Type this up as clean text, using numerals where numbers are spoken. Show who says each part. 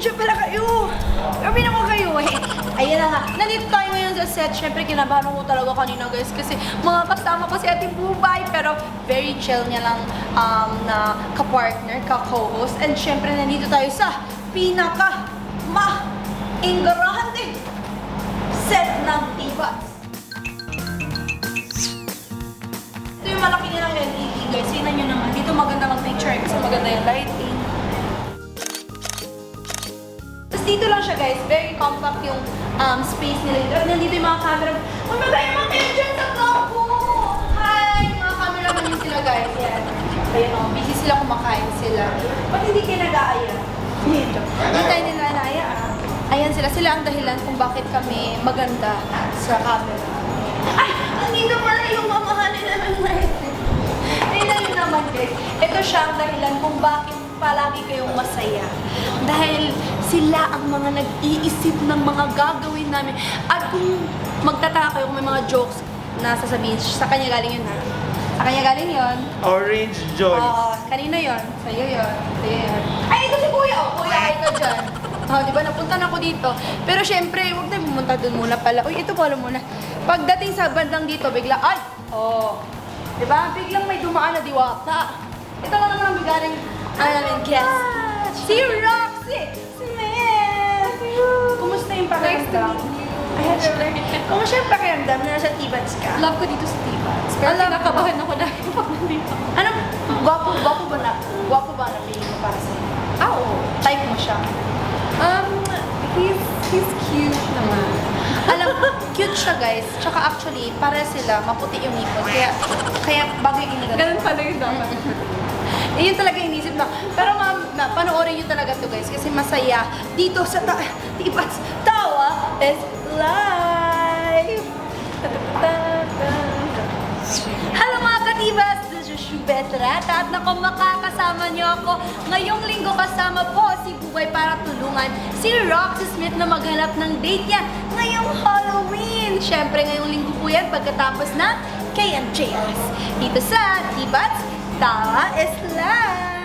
Speaker 1: Nandiyan pala kayo. Grabe naman kayo eh. Ayan na nga. Nandito tayo ngayon sa set. Siyempre, kinabahan ko talaga kanina guys. Kasi mga kasama ko si Ate Bubay. Pero very chill niya lang na ka-partner, ka-co-host. And siyempre, nandito tayo sa pinaka-ma-ingarahan din set ng Tibats. Ito yung malaki nilang LED guys. Tingnan nyo naman. Dito maganda mag-picture kasi maganda yung lighting. Tapos dito lang siya guys. Very compact yung space nila dito. At nandito yung mga camera. Oh my God! Yung mga kayo dyan sa kampo! Hi! Mga camera man yun sila guys. Yan. Ayan o. Busy sila, kumakain sila. Ba't hindi kayo nag-aaya? Hindi tayo nila naaya. Ayan sila. Sila ang dahilan kung bakit kami maganda sa camera. Ay! Andito pala yung mamahalin na ng lighting. Tingnan nyo naman guys. Ito siya ang dahilan kung bakit palagi kayong masaya. Dahil sila ang mga nag-iisip ng mga gagawin namin. At kung magtataka kayo kung may mga jokes na sasabihin, sa kanya galing yun ha. Sa kanya galing yun.
Speaker 2: Orange Joy.
Speaker 1: Oo, kanina yun. Sa'yo yun. Sa'yo yun. Ay, ito si Kuya. O, Kuya, ay ka dyan. Oh, di ba? Napunta na ako dito. Pero syempre, huwag tayo pumunta dun muna pala. Uy, ito pala muna. Pagdating sa bandang dito, bigla, ay! Oh, di ba? Biglang may dumaan na diwata. Ito lang naman ang bigaring, namin, guest. Si Roxy Smith! Kumusta yung pakiramdam? Kumusta yung pakiramdam na nasa Tibats ka?
Speaker 3: Love ko dito sa Tibats. Pero kinakabahan ako dahil pag nandito.
Speaker 1: Ano? Gwapo ba na feeling mo para sa'yo?
Speaker 3: Ah, oo.
Speaker 1: Type mo siya.
Speaker 3: He's cute naman.
Speaker 1: Alam, cute siya guys. Tsaka actually, para sila, maputi yung ngipon. Kaya bago yung inigat.
Speaker 3: Ganun pala yung dapat.
Speaker 1: Yun talaga inisip na. Pero panoorin nyo talaga to guys. Kasi masaya. Dito sa Tibats, Tawa is live! Hello mga katibas! This is Shubet Rata at naku, makakasama niyo ako ngayong linggo kasama po si Bubay para tulungan si Roxy Smith na maghanap ng date niya ngayong Halloween. Siyempre ngayong linggo po yan pagkatapos na KMJS. Dito sa Tibats, Tawa is Live!